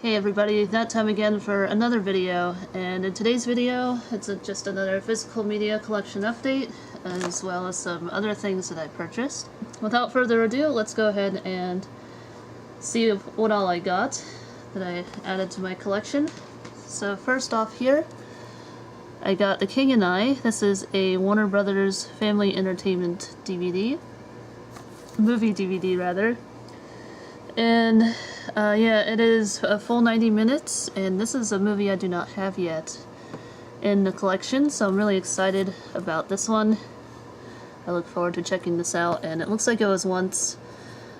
Hey everybody, that time again for another video, and in today's video it's just another physical media collection update as well as some other things that I purchased. Without further ado, let's go ahead and see what all I got that I added to my collection. So first off here, I got The King and I. This is a Warner Brothers Family Entertainment DVD. Movie DVD rather. And yeah, it is a full 90 minutes, and this is a movie I do not have yet in the collection, so I'm really excited about this one. I look forward to checking this out, and it looks like it was once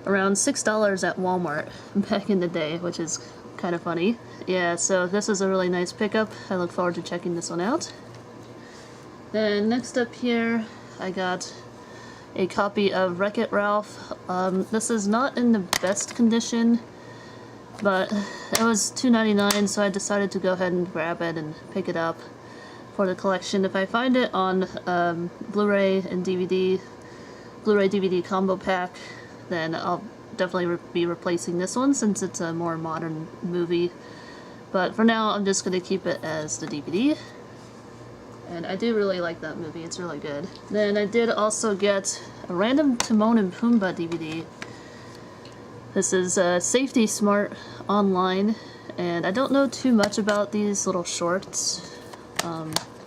around $6 at Walmart back in the day, which is kind of funny. Yeah, so this is a really nice pickup. I look forward to checking this one out. Then next up here, I got a copy of Wreck-It Ralph. This is not in the best condition, but it was $2.99, so I decided to go ahead and grab it and pick it up for the collection. If I find it on Blu-ray and DVD, Blu-ray DVD combo pack, then I'll definitely be replacing this one since it's a more modern movie. But for now, I'm just going to keep it as the DVD. And I do really like that movie, it's really good. Then I did also get a random Timon and Pumbaa DVD. This is Safety Smart Online, and I don't know too much about these little shorts,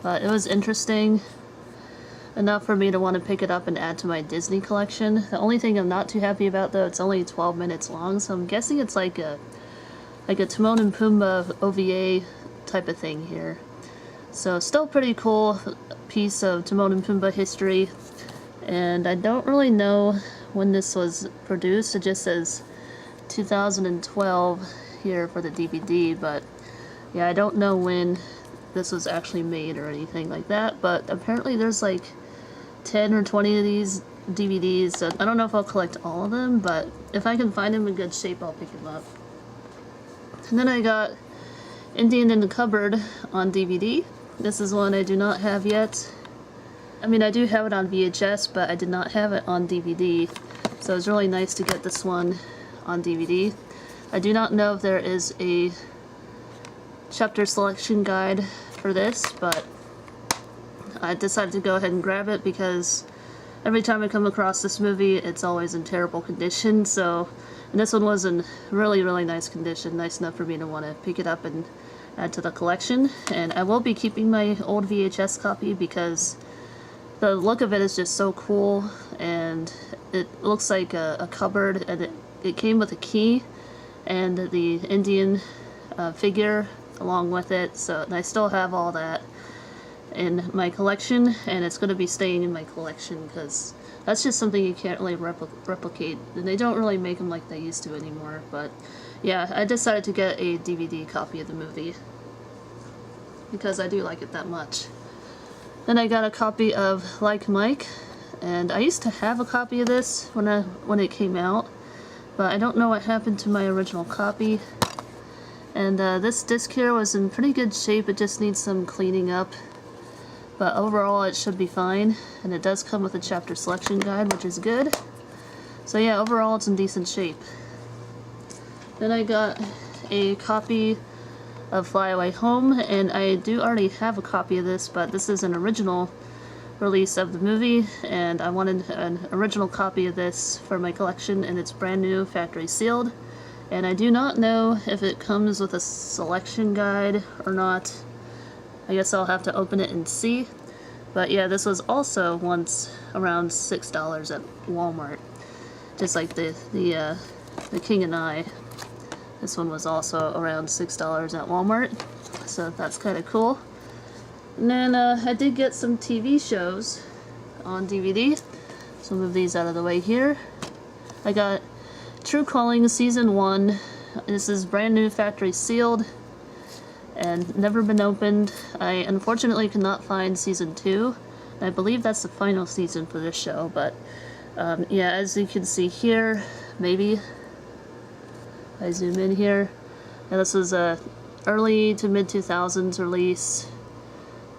but it was interesting enough for me to want to pick it up and add to my Disney collection. The only thing I'm not too happy about though, it's only 12 minutes long, so I'm guessing it's like a Timon and Pumbaa OVA type of thing here. So still pretty cool piece of Timon and Pumbaa history, and I don't really know when this was produced. It just says 2012 here for the DVD, but yeah, I don't know when this was actually made or anything like that, but apparently there's like 10 or 20 of these DVDs, so I don't know if I'll collect all of them, but if I can find them in good shape, I'll pick them up. And then I got Indian in the Cupboard on DVD. This is one I do not have yet. I mean, I do have it on VHS, but I did not have it on DVD, so it's really nice to get this one on DVD. I do not know if there is a chapter selection guide for this, but I decided to go ahead and grab it because every time I come across this movie, it's always in terrible condition, so and this one was in really, really nice condition, nice enough for me to want to pick it up and add to the collection. And I will be keeping my old VHS copy because the look of it is just so cool, and it looks like a cupboard, and it came with a key and the Indian figure along with it, so and I still have all that in my collection, and it's going to be staying in my collection because that's just something you can't really replicate, and they don't really make them like they used to anymore. But yeah, I decided to get a DVD copy of the movie because I do like it that much. Then I got a copy of Like Mike, and I used to have a copy of this when it came out, but I don't know what happened to my original copy. And this disc here was in pretty good shape, it just needs some cleaning up. But overall it should be fine, and it does come with a chapter selection guide, which is good. So yeah, overall it's in decent shape. Then I got a copy of Fly Away Home, and I do already have a copy of this, but this is an original release of the movie, and I wanted an original copy of this for my collection, and it's brand new, factory sealed. And I do not know if it comes with a selection guide or not. I guess I'll have to open it and see. But yeah, this was also once around $6 at Walmart. Just like the King and I. This one was also around $6 at Walmart. So that's kind of cool. And then I did get some TV shows on DVD. So move these out of the way here. I got True Calling Season 1. This is brand new, factory sealed, and never been opened. I unfortunately could not find Season 2. And I believe that's the final season for this show, but yeah, as you can see here, maybe I zoom in here. Yeah, this was a early to mid 2000s release,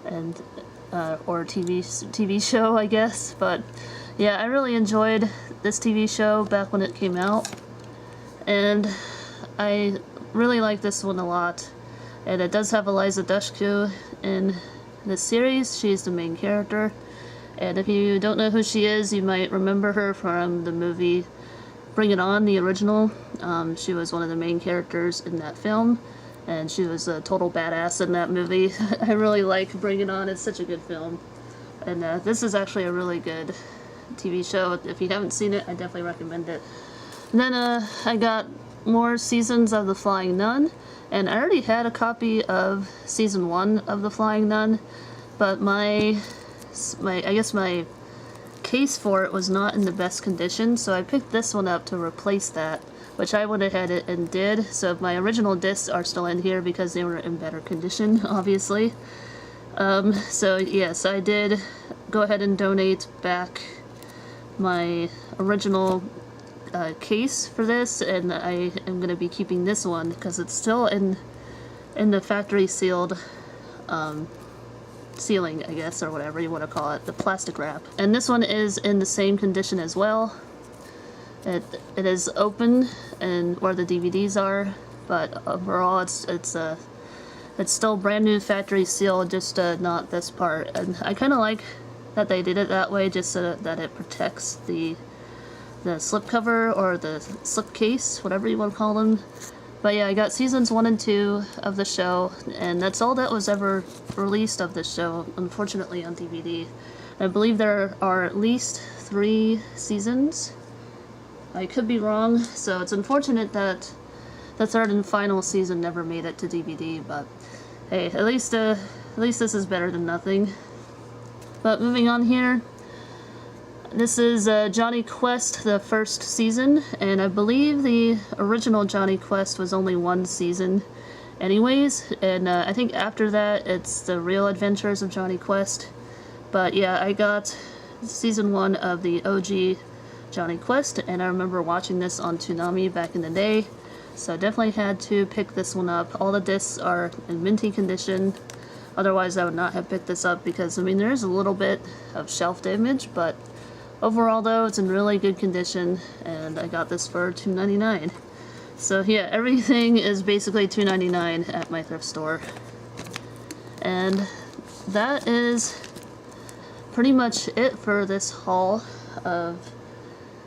and or TV show, I guess. But yeah, I really enjoyed this TV show back when it came out, and I really like this one a lot. And it does have Eliza Dushku in this series. She's the main character. And if you don't know who she is, you might remember her from the movie Bring It On, the original. She was one of the main characters in that film, and she was a total badass in that movie. I really like Bring It On. It's such a good film. And this is actually a really good TV show. If you haven't seen it, I definitely recommend it. And then I got more seasons of The Flying Nun, and I already had a copy of season 1 of The Flying Nun, but I guess my case for it was not in the best condition, so I picked this one up to replace that, which I went ahead and did. So my original discs are still in here because they were in better condition, obviously. So yes, I did go ahead and donate back my original case for this, and I am going to be keeping this one because it's still in the factory sealed sealing, I guess, or whatever you want to call it, the plastic wrap. And this one is in the same condition as well. It is open, and where the DVDs are, but overall it's still brand new factory sealed, just not this part. And I kind of like that they did it that way, just so that it protects the slipcover or the slipcase, whatever you want to call them. But yeah, I got seasons 1 and 2 of the show, and that's all that was ever released of this show, unfortunately, on DVD. I believe there are at least 3 seasons. I could be wrong, so it's unfortunate that the 3rd and final season never made it to DVD, but hey, at least this is better than nothing. But moving on here, this is Johnny Quest, the 1st season, and I believe the original Johnny Quest was only 1 season anyways, and I think after that it's the Real Adventures of Johnny Quest. But yeah, I got season 1 of the OG Johnny Quest, and I remember watching this on Toonami back in the day, so I definitely had to pick this one up. All the discs are in minty condition, otherwise I would not have picked this up because, I mean, there is a little bit of shelf damage, but overall, though, it's in really good condition, and I got this for $2.99. So yeah, everything is basically $2.99 at my thrift store. And that is pretty much it for this haul of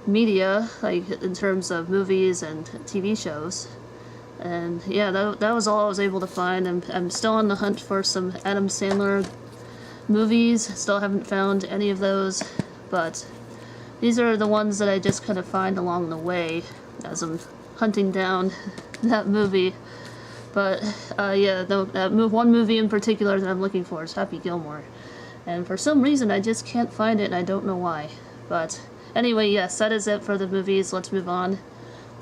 media, like in terms of movies and TV shows. And yeah, that was all I was able to find. I'm still on the hunt for some Adam Sandler movies. Still haven't found any of those, but these are the ones that I just kind of find along the way as I'm hunting down that movie. But yeah, one movie in particular that I'm looking for is Happy Gilmore. And for some reason I just can't find it, and I don't know why. But anyway, yes, that is it for the movies. Let's move on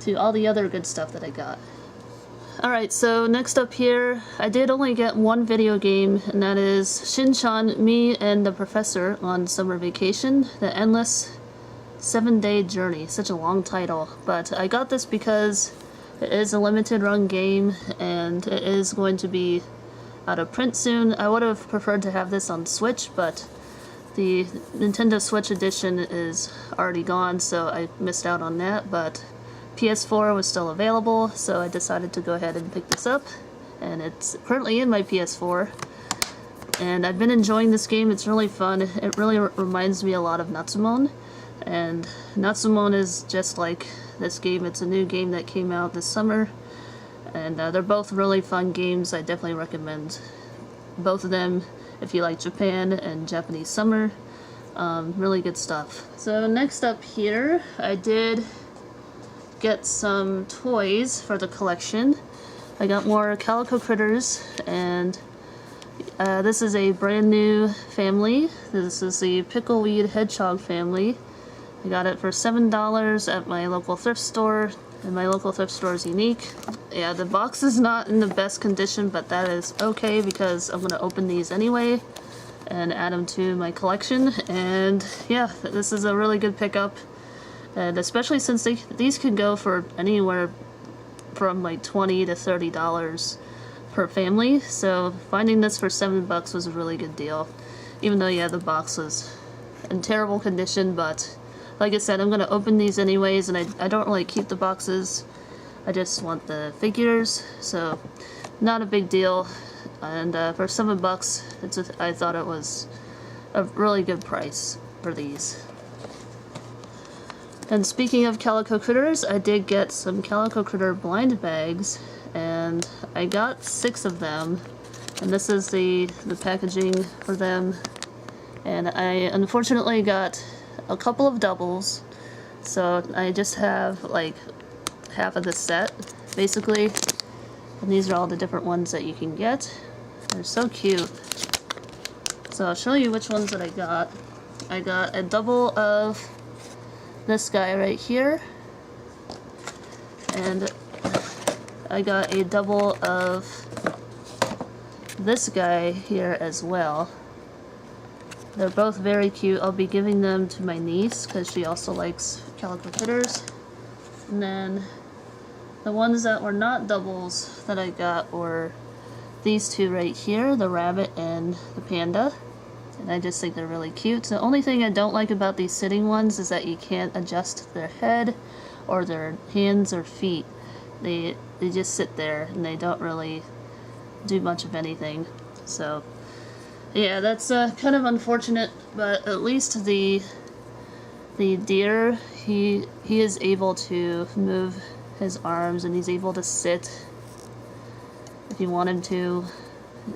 to all the other good stuff that I got. Alright, so next up here, I did only get one video game, and that is Shin-chan, Me and the Professor on Summer Vacation, The Endless 7-Day Journey. Such a long title, but I got this because it is a limited run game, and it is going to be out of print soon. I would have preferred to have this on Switch, but the Nintendo Switch edition is already gone, so I missed out on that, but PS4 was still available, so I decided to go ahead and pick this up, and it's currently in my PS4, and I've been enjoying this game. It's really fun. It really reminds me a lot of Natsumon, and Natsumon is just like this game. It's a new game that came out this summer, and they're both really fun games. I definitely recommend both of them if you like Japan and Japanese summer. Really good stuff. So next up here, I did get some toys for the collection. I got more Calico Critters, and this is a brand new family. This is the Pickleweed Hedgehog family. I got it for $7 at my local thrift store, and my local thrift store is Unique. Yeah, the box is not in the best condition, but that is okay because I'm going to open these anyway and add them to my collection. And yeah, this is a really good pickup, and especially since these can go for anywhere from like $20 to $30 per family, so finding this for $7 was a really good deal. Even though, yeah, the box was in terrible condition, but like I said, I'm going to open these anyways, and I don't really keep the boxes I just want the figures, so not a big deal. And for $7, I thought it was a really good price for these. And speaking of Calico Critters, I did get some Calico Critter blind bags, and I got 6 of them. And this is the packaging for them. And I unfortunately got a couple of doubles, so I just have like half of the set, basically. And these are all the different ones that you can get. They're so cute. So I'll show you which ones that I got. I got a double of this guy right here, and I got a double of this guy here as well. They're both very cute. I'll be giving them to my niece because she also likes Calico Critters. And then the ones that were not doubles that I got were these two right here, the rabbit and the panda. And I just think they're really cute. The only thing I don't like about these sitting ones is that you can't adjust their head or their hands or feet. They just sit there and they don't really do much of anything. So yeah, that's kind of unfortunate, but at least the deer, he is able to move his arms and he's able to sit if you want him to.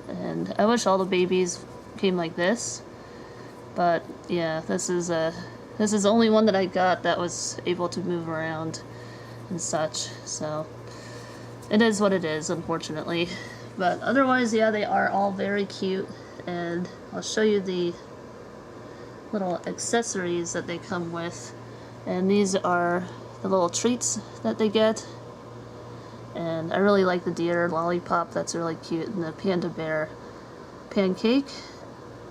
And I wish all the babies came like this, but yeah, this is the only one that I got that was able to move around and such. So it is what it is, unfortunately. But otherwise, yeah, they are all very cute, and I'll show you the little accessories that they come with. And these are the little treats that they get. And I really like the deer lollipop, that's really cute, and the panda bear pancake.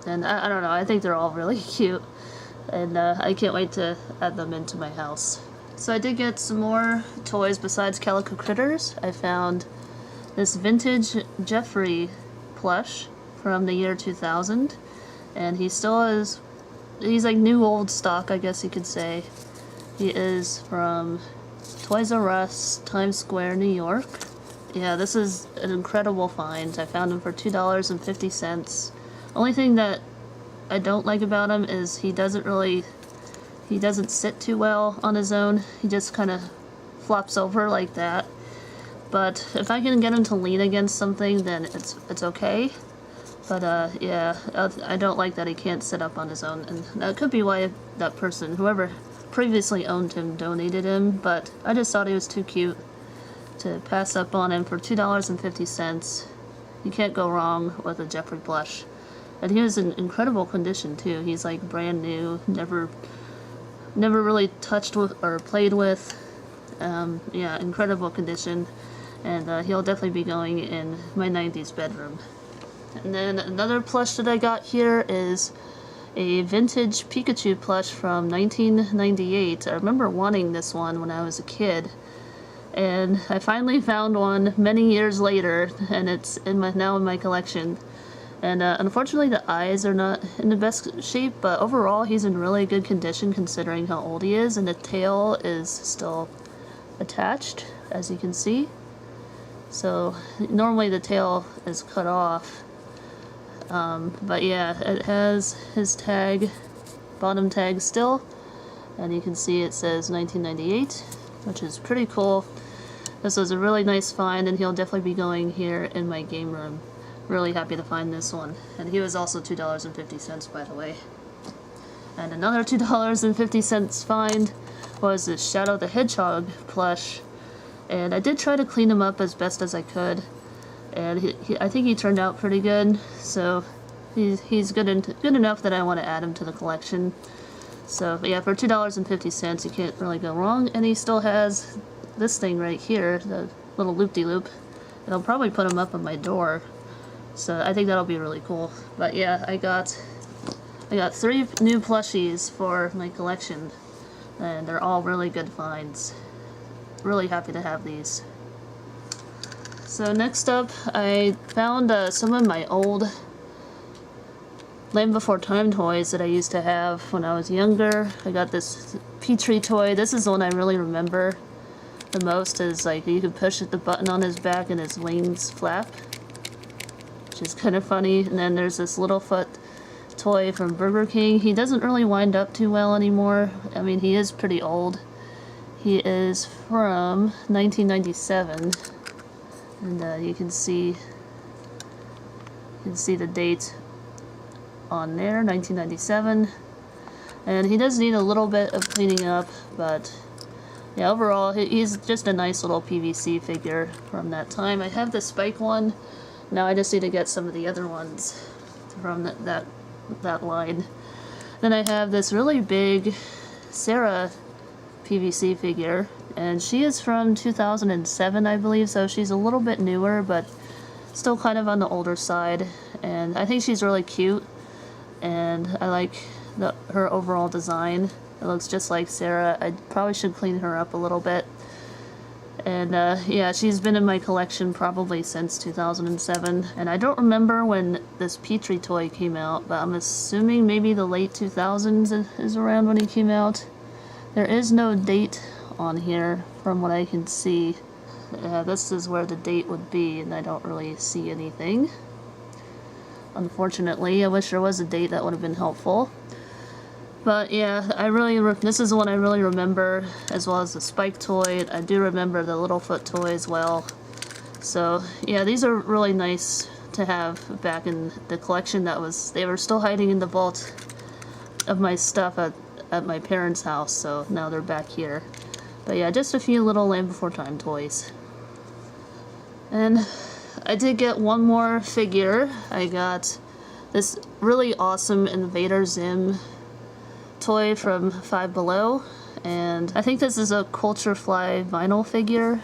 And I don't know, I think they're all really cute. And I can't wait to add them into my house. So I did get some more toys besides Calico Critters. I found this vintage Jeffrey plush from the year 2000. And he still is, he's like new old stock, I guess you could say. He is from Toys R Us, Times Square, New York. Yeah, this is an incredible find. I found him for $2.50. Only thing that I don't like about him is he doesn't sit too well on his own. He just kind of flops over like that. But if I can get him to lean against something, then it's okay. But yeah, I don't like that he can't sit up on his own, and that could be why that person, whoever previously owned him, donated him. But I just thought he was too cute to pass up on him for $2.50. You can't go wrong with a Jeffrey plush. And he was in incredible condition too. He's like brand new, never really touched with or played with. Yeah, incredible condition. And he'll definitely be going in my 90s bedroom. And then another plush that I got here is a vintage Pikachu plush from 1998. I remember wanting this one when I was a kid. And I finally found one many years later, and it's now in my collection. And unfortunately the eyes are not in the best shape, but overall he's in really good condition considering how old he is, and the tail is still attached, as you can see. So normally the tail is cut off, but yeah, it has his tag, bottom tag still, and you can see it says 1998, which is pretty cool. This was a really nice find, and he'll definitely be going here in my game room. Really happy to find this one. And he was also $2.50, by the way. And another $2.50 find was this Shadow the Hedgehog plush. And I did try to clean him up as best as I could. And I think he turned out pretty good. So he's good enough that I want to add him to the collection. So yeah, for $2.50 you can't really go wrong. And he still has this thing right here, the little loop-de-loop. And I'll probably put him up on my door. So I think that'll be really cool. But yeah, I got 3 new plushies for my collection, and they're all really good finds. Really happy to have these. So next up, I found some of my old Land Before Time toys that I used to have when I was younger. I got this Petrie toy. This is the one I really remember. the most is like you can push the button on his back and his wings flap, which is kind of funny. And then there's this Littlefoot toy from Burger King. He doesn't really wind up too well anymore. I mean, he is pretty old. He is from 1997, and you can see the date on there, 1997. And he does need a little bit of cleaning up, but yeah, overall he's just a nice little PVC figure from that time. I have the Spike one. Now I just need to get some of the other ones from that line. Then I have this really big Sarah PVC figure, and she is from 2007, I believe, so she's a little bit newer, but still kind of on the older side. And I think she's really cute, and I like her overall design. It looks just like Sarah. I probably should clean her up a little bit. And yeah, she's been in my collection probably since 2007. And I don't remember when this Petrie toy came out, but I'm assuming maybe the late 2000s is around when he came out. There is no date on here from what I can see. This is where the date would be, and I don't really see anything. Unfortunately, I wish there was a date. That would have been helpful. But yeah, this is the one I really remember, as well as the Spike toy. I do remember the Littlefoot toy as well. So yeah, these are really nice to have back in the collection. They were still hiding in the vault of my stuff at my parents' house, so now they're back here. But yeah, just a few little Land Before Time toys. And I did get one more figure. I got this really awesome Invader Zim toy from Five Below, and I think this is a Culture Fly vinyl figure.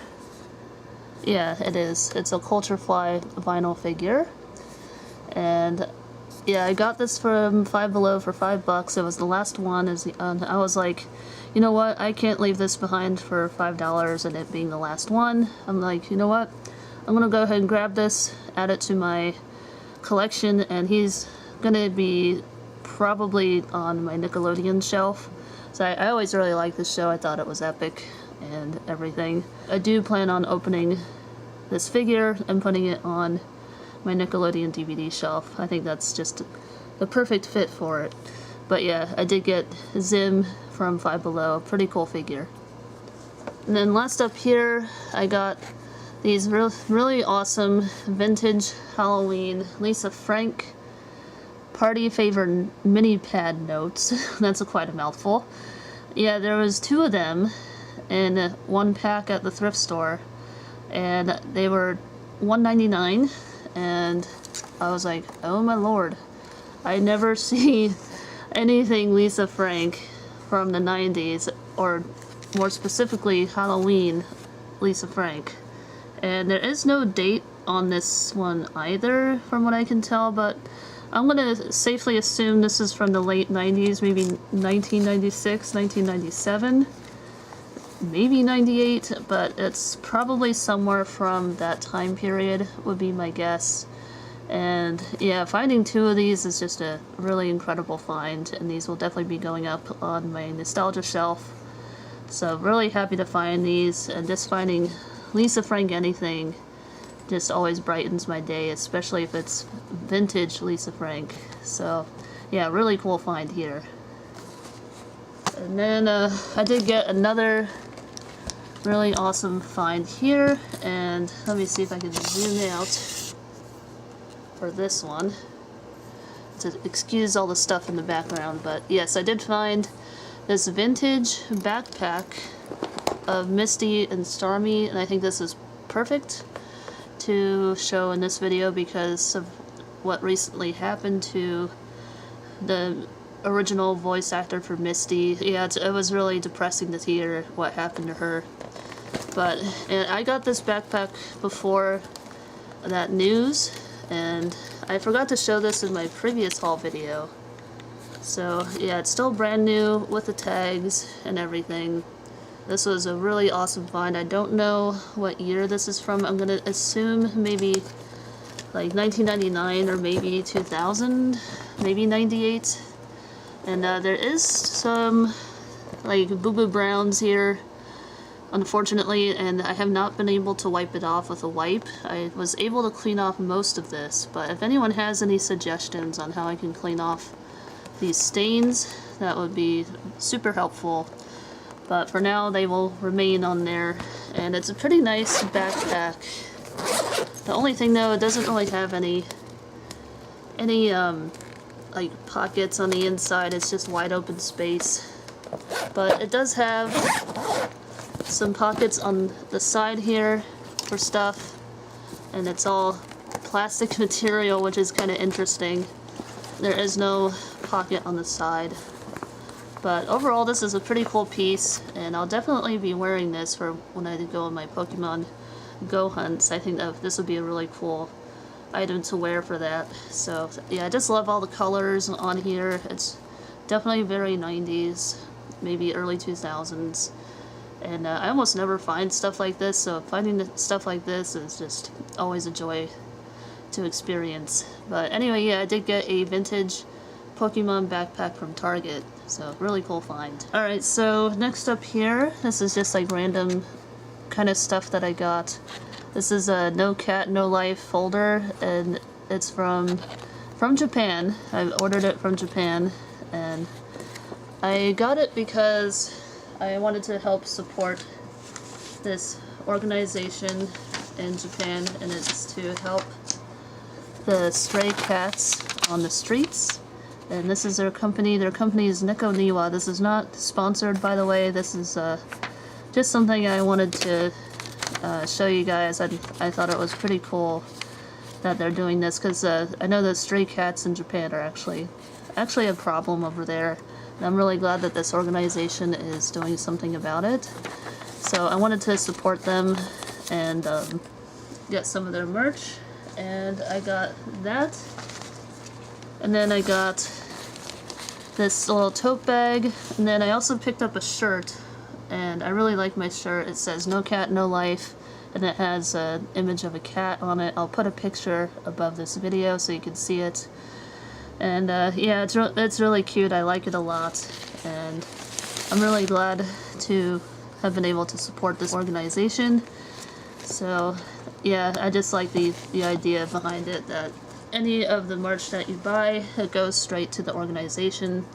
Yeah, it is. It's a Culture Fly vinyl figure. And yeah, I got this from Five Below for $5. It was the last one. I was like, you know what? I can't leave this behind for $5 and it being the last one. I'm like, you know what? I'm gonna go ahead and grab this, add it to my collection, and he's gonna be probably on my Nickelodeon shelf. So I always really liked this show. I thought it was epic and everything. I do plan on opening this figure and putting it on my Nickelodeon DVD shelf. I think that's just the perfect fit for it. But yeah, I did get Zim from Five Below. Pretty cool figure. And then last up here, I got these really awesome vintage Halloween Lisa Frank party favor mini pad notes. That's quite a mouthful. Yeah, there was 2 of them in one pack at the thrift store, and they were $1.99, and I was like, oh my lord, I never see anything Lisa Frank from the 90s, or more specifically Halloween Lisa Frank. And there is no date on this one either, from what I can tell, but I'm going to safely assume this is from the late 90s, maybe 1996, 1997, maybe 98, but it's probably somewhere from that time period would be my guess. And yeah, finding 2 of these is just a really incredible find, and these will definitely be going up on my nostalgia shelf. So really happy to find these, and just finding Lisa Frank anything just always brightens my day, especially if it's vintage Lisa Frank. So yeah, really cool find here. And then I did get another really awesome find here, and let me see if I can zoom out for this one to excuse all the stuff in the background. But yes, I did find this vintage backpack of Misty and Starmie, and I think this is perfect to show in this video because of what recently happened to the original voice actor for Misty. Yeah, it was really depressing to hear what happened to her. But I got this backpack before that news, and I forgot to show this in my previous haul video. So yeah, it's still brand new with the tags and everything. This was a really awesome find. I don't know what year this is from. I'm gonna assume maybe like 1999 or maybe 2000, maybe 98. And there is some like Boo Boo Browns here unfortunately, and I have not been able to wipe it off with a wipe. I was able to clean off most of this, but if anyone has any suggestions on how I can clean off these stains, that would be super helpful. But for now, they will remain on there, and it's a pretty nice backpack. The only thing though, it doesn't really have any like pockets on the inside. It's just wide open space. But it does have some pockets on the side here for stuff, and it's all plastic material, which is kind of interesting. There is no pocket on the side. But overall, this is a pretty cool piece, and I'll definitely be wearing this for when I go on my Pokemon Go hunts. I think that this would be a really cool item to wear for that. So yeah, I just love all the colors on here. It's definitely very 90s, maybe early 2000s. And I almost never find stuff like this, so finding stuff like this is just always a joy to experience. But anyway, yeah, I did get a vintage Pokemon backpack from Target, so really cool find. Alright, so next up here, this is just like random kind of stuff that I got. This is a No Cat, No Life folder, and it's from Japan. I ordered it from Japan, and I got it because I wanted to help support this organization in Japan, and it's to help the stray cats on the streets. And this is their company. Their company is Neko Niwa. This is not sponsored, by the way. This is just something I wanted to show you guys. I thought it was pretty cool that they're doing this, because I know that stray cats in Japan are actually a problem over there. And I'm really glad that this organization is doing something about it. So I wanted to support them and get some of their merch. And I got that. And then I got this little tote bag, and then I also picked up a shirt, and I really like my shirt. It says No Cat, No Life, and it has an image of a cat on it. I'll put a picture above this video so you can see it. And yeah, it's really cute. I like it a lot, and I'm really glad to have been able to support this organization. So yeah, I just like the idea behind it, that any of the merch that you buy, it goes straight to the organization.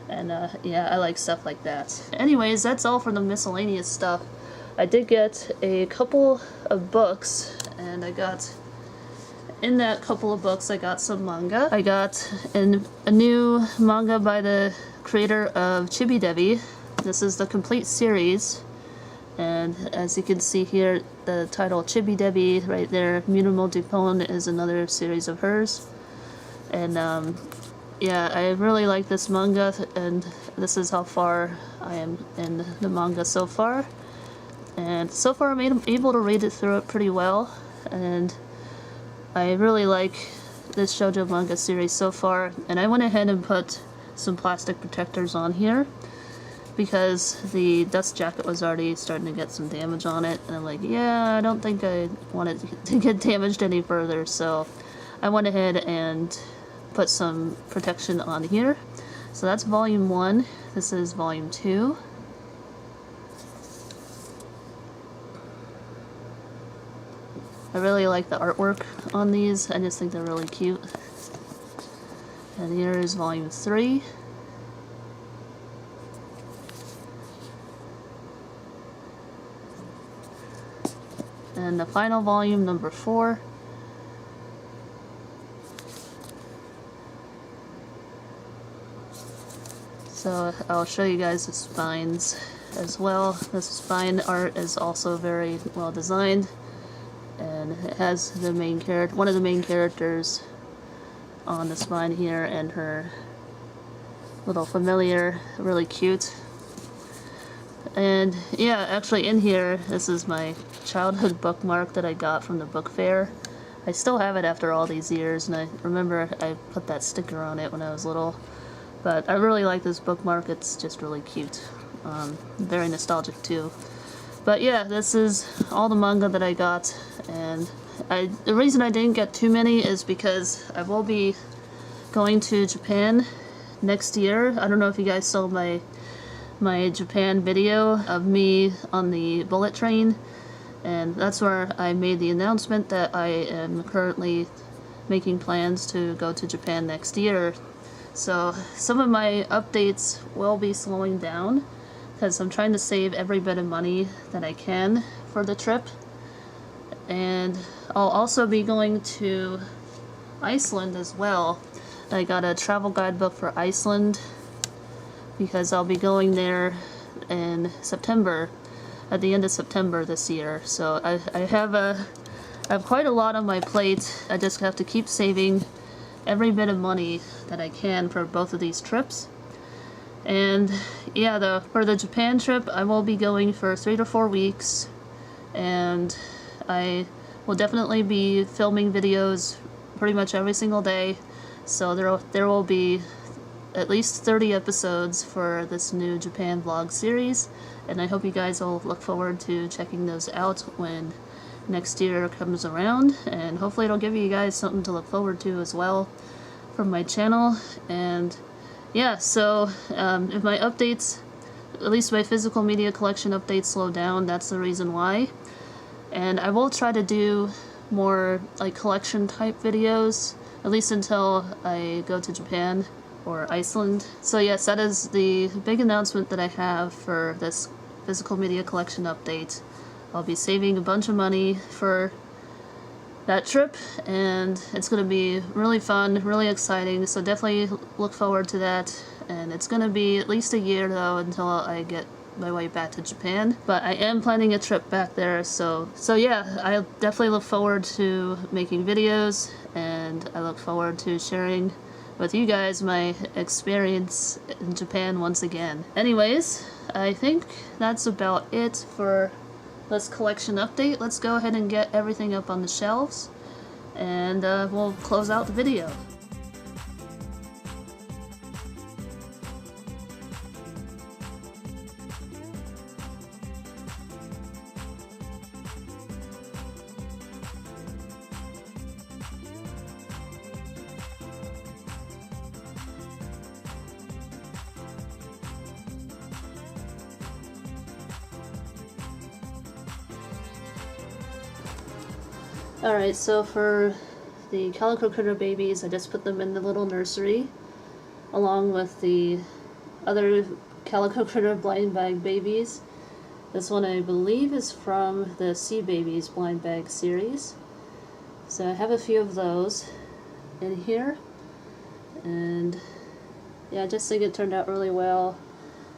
And yeah, I like stuff like that. Anyways, that's all for the miscellaneous stuff. I did get a couple of books, and in that couple of books I got some manga. I got a new manga by the creator of Chibi Devi. This is the complete series, and as you can see here, the title Chibi Devi right there, Mutable Dupont, is another series of hers. And yeah, I really like this manga, and this is how far I am in the manga so far. And so far I'm able to read it through it pretty well, and I really like this shoujo manga series so far. And I went ahead and put some plastic protectors on here because the dust jacket was already starting to get some damage on it, and I'm like, yeah, I don't think I want it to get damaged any further, so I went ahead and put some protection on here. So that's volume 1. This is volume 2. I really like the artwork on these. I just think they're really cute. And here is volume 3. And the final volume, number 4. So I'll show you guys the spines as well. This spine art is also very well designed, and it has the main character, one of the main characters on the spine here, and her little familiar, really cute. And yeah, actually in here, this is my childhood bookmark that I got from the book fair. I still have it after all these years, and I remember I put that sticker on it when I was little. But I really like this bookmark. It's just really cute. Very nostalgic too. But yeah, this is all the manga that I got, and the reason I didn't get too many is because I will be going to Japan next year. I don't know if you guys saw my my Japan video of me on the bullet train, and that's where I made the announcement that I am currently making plans to go to Japan next year. So some of my updates will be slowing down because I'm trying to save every bit of money that I can for the trip. And I'll also be going to Iceland as well. I got a travel guidebook for Iceland because I'll be going there in September, at the end of September this year. So I have quite a lot on my plate. I just have to keep saving every bit of money that I can for both of these trips. And yeah, for the Japan trip, I will be going for 3 to 4 weeks, and I will definitely be filming videos pretty much every single day. So there will be at least 30 episodes for this new Japan vlog series, and I hope you guys will look forward to checking those out when next year comes around, and hopefully it'll give you guys something to look forward to as well from my channel. And yeah, so if my updates, at least my physical media collection updates, slow down, that's the reason why. And I will try to do more like collection type videos, at least until I go to Japan or Iceland. So yes, that is the big announcement that I have for this physical media collection update. I'll be saving a bunch of money for that trip, and it's going to be really fun, really exciting, so definitely look forward to that. And it's going to be at least a year though until I get my way back to Japan, but I am planning a trip back there, so yeah, I definitely look forward to making videos, and I look forward to sharing with you guys my experience in Japan once again. Anyways, I think that's about it for this collection update. Let's go ahead and get everything up on the shelves, and we'll close out the video. Alright, so for the Calico Critter babies, I just put them in the little nursery, along with the other Calico Critter blind bag babies. This one I believe is from the Sea Babies blind bag series. So I have a few of those in here, and yeah, I just think it turned out really well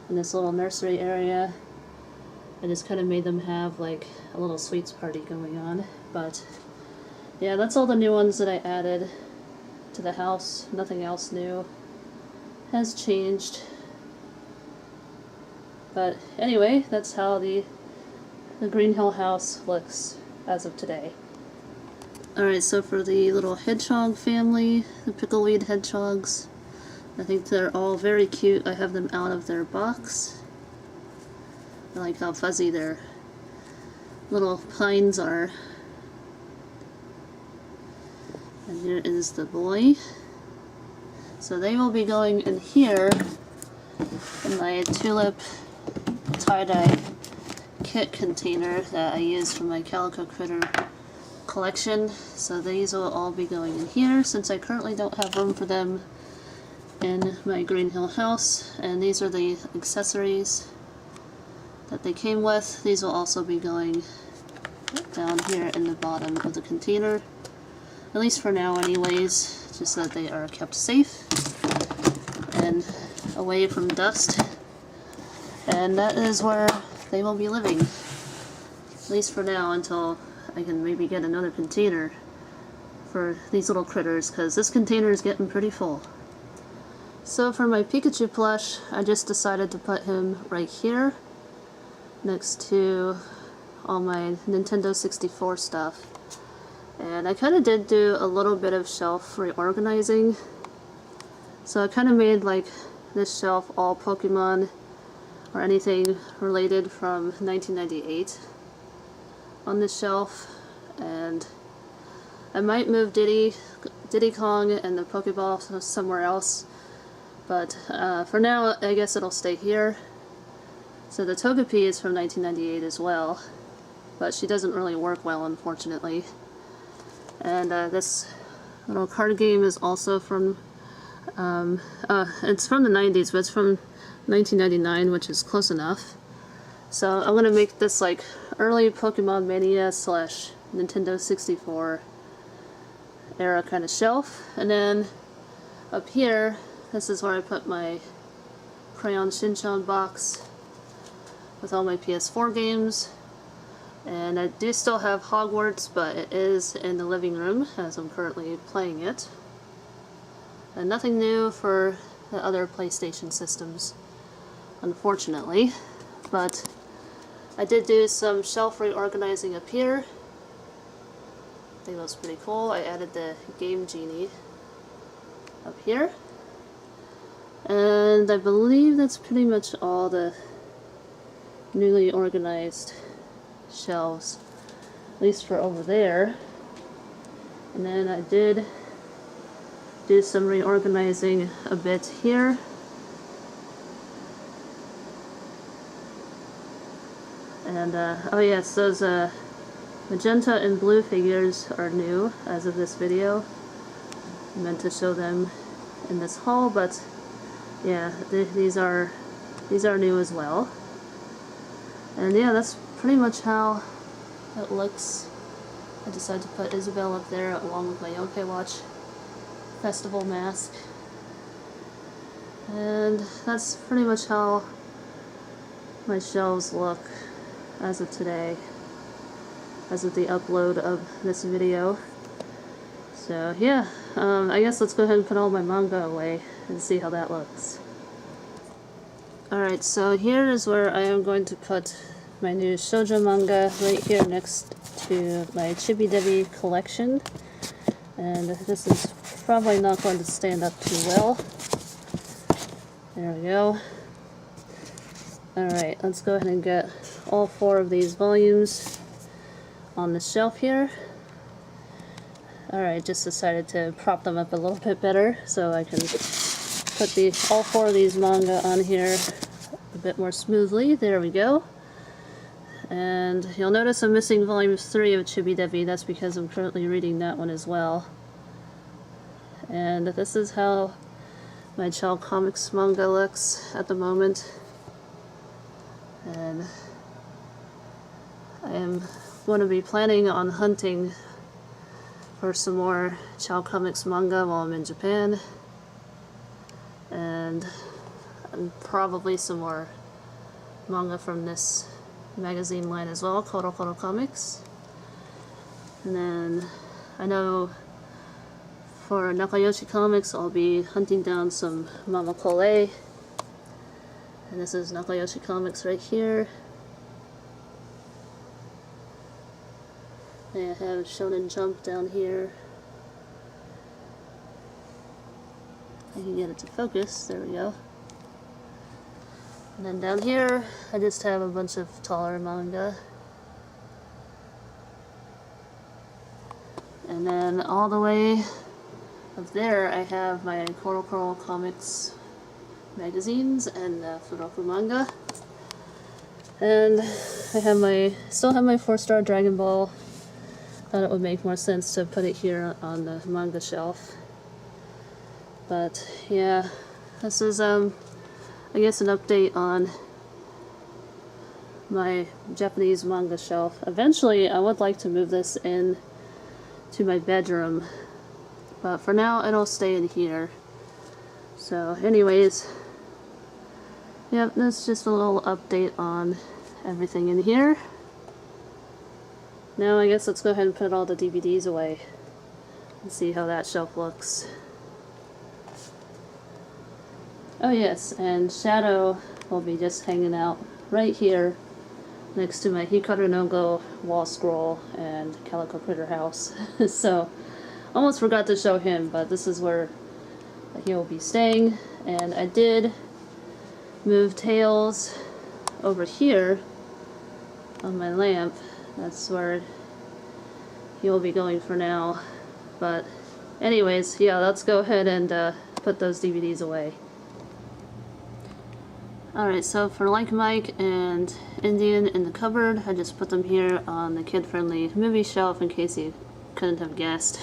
in this little nursery area. I just kind of made them have like a little sweets party going on, but yeah, that's all the new ones that I added to the house. Nothing else new has changed. But anyway, that's how the Green Hill house looks as of today. Alright, so for the little hedgehog family, the pickleweed hedgehogs, I think they're all very cute. I have them out of their box. I like how fuzzy their little pines are. And here is the boy. So they will be going in here in my tulip tie-dye kit container that I use for my Calico Critter collection. So these will all be going in here since I currently don't have room for them in my Green Hill house. And these are the accessories that they came with. These will also be going down here in the bottom of the container. At least for now anyways, just so that they are kept safe and away from dust. And that is where they will be living, at least for now, until I can maybe get another container for these little critters, because this container is getting pretty full. So for my Pikachu plush, I just decided to put him right here next to all my Nintendo 64 stuff. And I kind of did do a little bit of shelf reorganizing. So I kind of made like this shelf all Pokemon or anything related from 1998 on this shelf. And I might move Diddy Kong and the Pokeball somewhere else. But for now, I guess it'll stay here. So the Togepi is from 1998 as well, but she doesn't really work well, unfortunately. And this little card game is also from, it's from the 90s, but it's from 1999, which is close enough. So I'm going to make this like early Pokemon Mania / Nintendo 64 era kind of shelf. And then up here, this is where I put my Crayon Shinchan box with all my PS4 games. And I do still have Hogwarts, but it is in the living room as I'm currently playing it. And nothing new for the other PlayStation systems, unfortunately. But I did do some shelf reorganizing up here. I think that was pretty cool. I added the Game Genie up here. And I believe that's pretty much all the newly organized shelves, at least for over there. And then I did do some reorganizing a bit here. And oh yes, those magenta and blue figures are new as of this video. I meant to show them in this haul, but yeah, these are new as well. And yeah, that's pretty much how it looks. I decided to put Isabelle up there along with my Yokai Watch festival mask. And that's pretty much how my shelves look as of today, as of the upload of this video. So yeah, I guess let's go ahead and put all my manga away and see how that looks. Alright, so here is where I am going to put my new shoujo manga, right here next to my Chibi Debi collection. And this is probably not going to stand up too well. There we go. Alright, let's go ahead and get all 4 of these volumes on the shelf here. Alright, just decided to prop them up a little bit better so I can put all 4 of these manga on here a bit more smoothly. There we go. And you'll notice I'm missing volume 3 of Chibi Debi. That's because I'm currently reading that one as well. And this is how my Child Comics manga looks at the moment. And I am going to be planning on hunting for some more Child Comics manga while I'm in Japan. And probably some more manga from this magazine line as well, Koro Koro Comics. And then I know for Nakayoshi Comics I'll be hunting down some Mama Kole. And this is Nakayoshi Comics right here. And I have Shonen Jump down here. I can get it to focus, there we go. And then down here, I just have a bunch of taller manga. And then all the way up there, I have my Koro Koro Comics magazines and Furoku manga. And I have still have my 4-star Dragon Ball. Thought it would make more sense to put it here on the manga shelf. But yeah, this is I guess an update on my Japanese manga shelf. Eventually I would like to move this in to my bedroom, but for now it'll stay in here. So anyways, yep, that's just a little update on everything in here. Now I guess let's go ahead and put all the DVDs away and see how that shelf looks. Oh yes, and Shadow will be just hanging out right here next to my Hikaru no Go wall scroll and Calico Critter House. So, almost forgot to show him, but this is where he will be staying. And I did move Tails over here on my lamp. That's where he will be going for now. But anyways, yeah, let's go ahead and put those DVDs away. Alright, so for Like Mike and Indian in the Cupboard, I just put them here on the kid-friendly movie shelf in case you couldn't have guessed.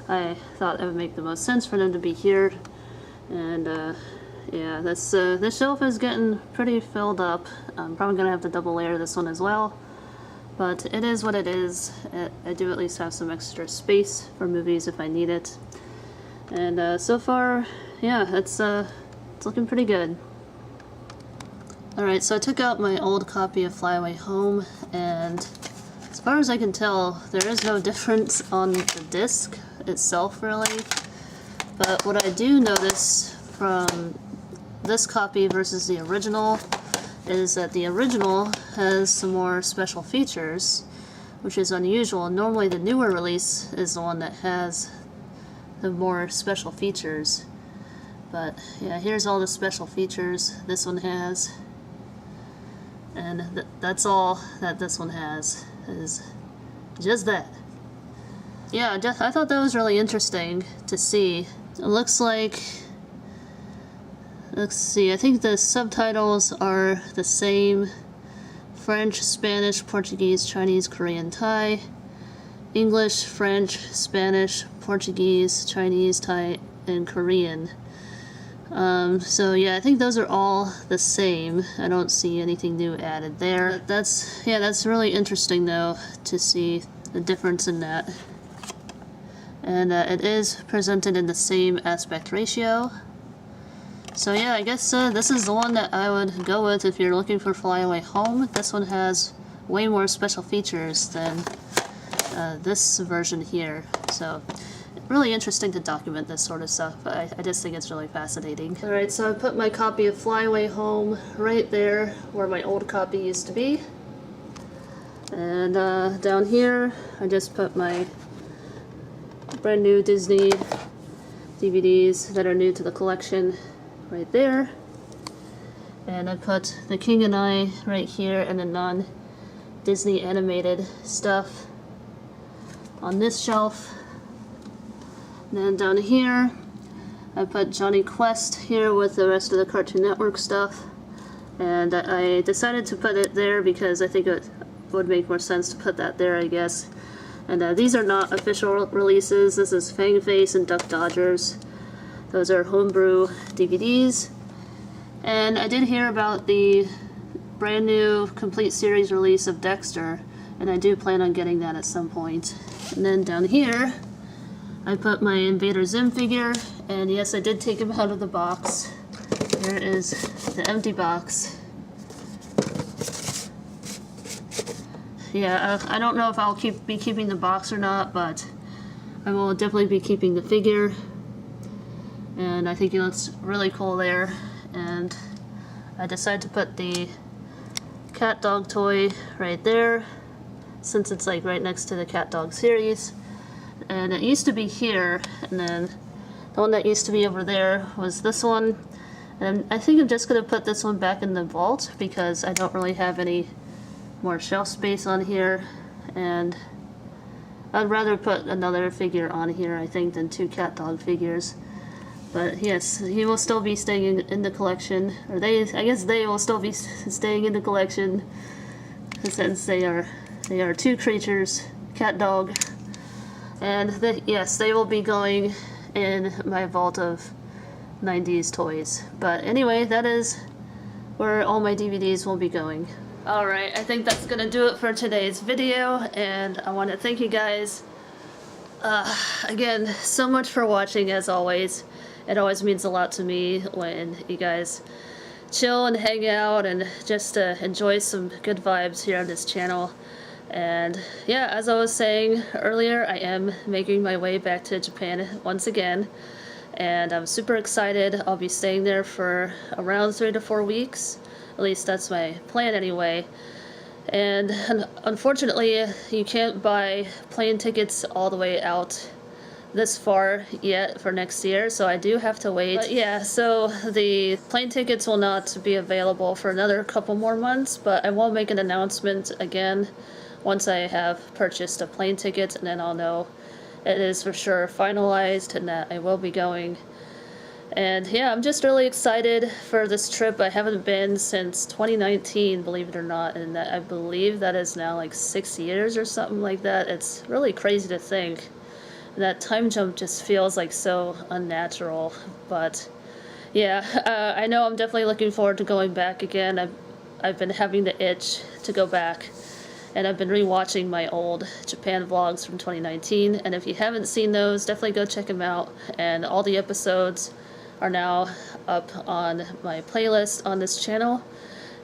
I thought it would make the most sense for them to be here. And yeah, this shelf is getting pretty filled up. I'm probably going to have to double layer this one as well. But it is what it is. I do at least have some extra space for movies if I need it. And so far, yeah, it's looking pretty good. Alright, so I took out my old copy of Fly Away Home, and as far as I can tell, there is no difference on the disc itself, really. But what I do notice from this copy versus the original is that the original has some more special features, which is unusual. Normally the newer release is the one that has the more special features. But yeah, here's all the special features this one has. And that's all that this one has, is just that. Yeah, I thought that was really interesting to see. It looks like, let's see, I think the subtitles are the same. French, Spanish, Portuguese, Chinese, Korean, Thai. English, French, Spanish, Portuguese, Chinese, Thai, and Korean. So yeah, I think those are all the same. I don't see anything new added there. That's really interesting though, to see the difference in that. And it is presented in the same aspect ratio. So yeah, I guess this is the one that I would go with if you're looking for Fly Away Home. This one has way more special features than this version here. So really interesting to document this sort of stuff. I just think it's really fascinating. Alright, so I put my copy of Fly Away Home right there where my old copy used to be. And down here I just put my brand new Disney DVDs that are new to the collection right there. And I put The King and I right here, and the non-Disney animated stuff on this shelf. And then down here, I put Johnny Quest here with the rest of the Cartoon Network stuff. And I decided to put it there because I think it would make more sense to put that there, I guess. And these are not official releases. This is Fang Face and Duck Dodgers. Those are homebrew DVDs. And I did hear about the brand new complete series release of Dexter, and I do plan on getting that at some point. And then down here, I put my Invader Zim figure, and yes, I did take him out of the box. There is the empty box. Yeah, I don't know if I'll be keeping the box or not, but I will definitely be keeping the figure. And I think he looks really cool there. And I decided to put the cat dog toy right there, since it's like right next to the cat dog series. And it used to be here, and then the one that used to be over there was this one. And I think I'm just going to put this one back in the vault because I don't really have any more shelf space on here, and I'd rather put another figure on here, I think, than two cat dog figures. But yes, he will still be staying in the collection, or I guess they will still be staying in the collection, since they are two creatures, cat dog. And yes, they will be going in my vault of 90s toys. But anyway, that is where all my DVDs will be going. Alright, I think that's gonna do it for today's video, and I want to thank you guys again so much for watching. As always, it always means a lot to me when you guys chill and hang out and just enjoy some good vibes here on this channel. And yeah, as I was saying earlier, I am making my way back to Japan once again, and I'm super excited. I'll be staying there for around 3 to 4 weeks. At least that's my plan anyway. And unfortunately, you can't buy plane tickets all the way out this far yet for next year, so I do have to wait. But yeah, so the plane tickets will not be available for another couple more months, but I will make an announcement again once I have purchased a plane ticket, and then I'll know it is for sure finalized and that I will be going. And yeah, I'm just really excited for this trip. I haven't been since 2019, believe it or not, and I believe that is now like 6 years or something like that. It's really crazy to think. That time jump just feels like so unnatural, but yeah, I know I'm definitely looking forward to going back again. I've been having the itch to go back, and I've been rewatching my old Japan vlogs from 2019, and if you haven't seen those, definitely go check them out. And all the episodes are now up on my playlist on this channel,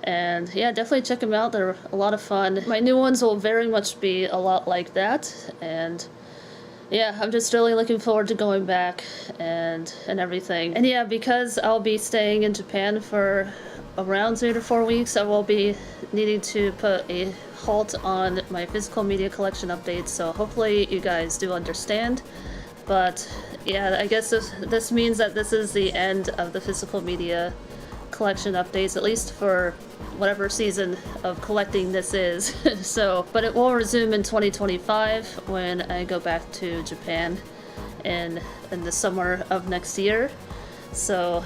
and yeah, definitely check them out. They're a lot of fun. My new ones will very much be a lot like that, and yeah, I'm just really looking forward to going back and everything. And yeah, because I'll be staying in Japan for around 3 to 4 weeks, I will be needing to put a halt on my physical media collection updates, so hopefully you guys do understand. But yeah, I guess this means that this is the end of the physical media collection updates, at least for whatever season of collecting this is. So, but it will resume in 2025 when I go back to Japan in the summer of next year. So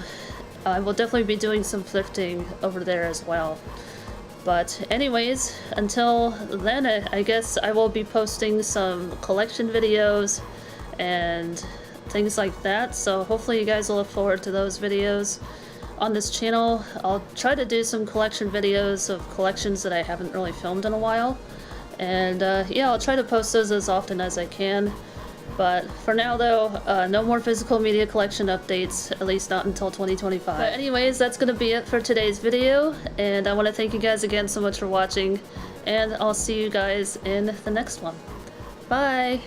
I will definitely be doing some thrifting over there as well. But anyways, until then, I guess I will be posting some collection videos and things like that, so hopefully you guys will look forward to those videos on this channel. I'll try to do some collection videos of collections that I haven't really filmed in a while, and yeah, I'll try to post those as often as I can. But for now though, no more physical media collection updates, at least not until 2025. But anyways, that's gonna be it for today's video, and I want to thank you guys again so much for watching, and I'll see you guys in the next one. Bye!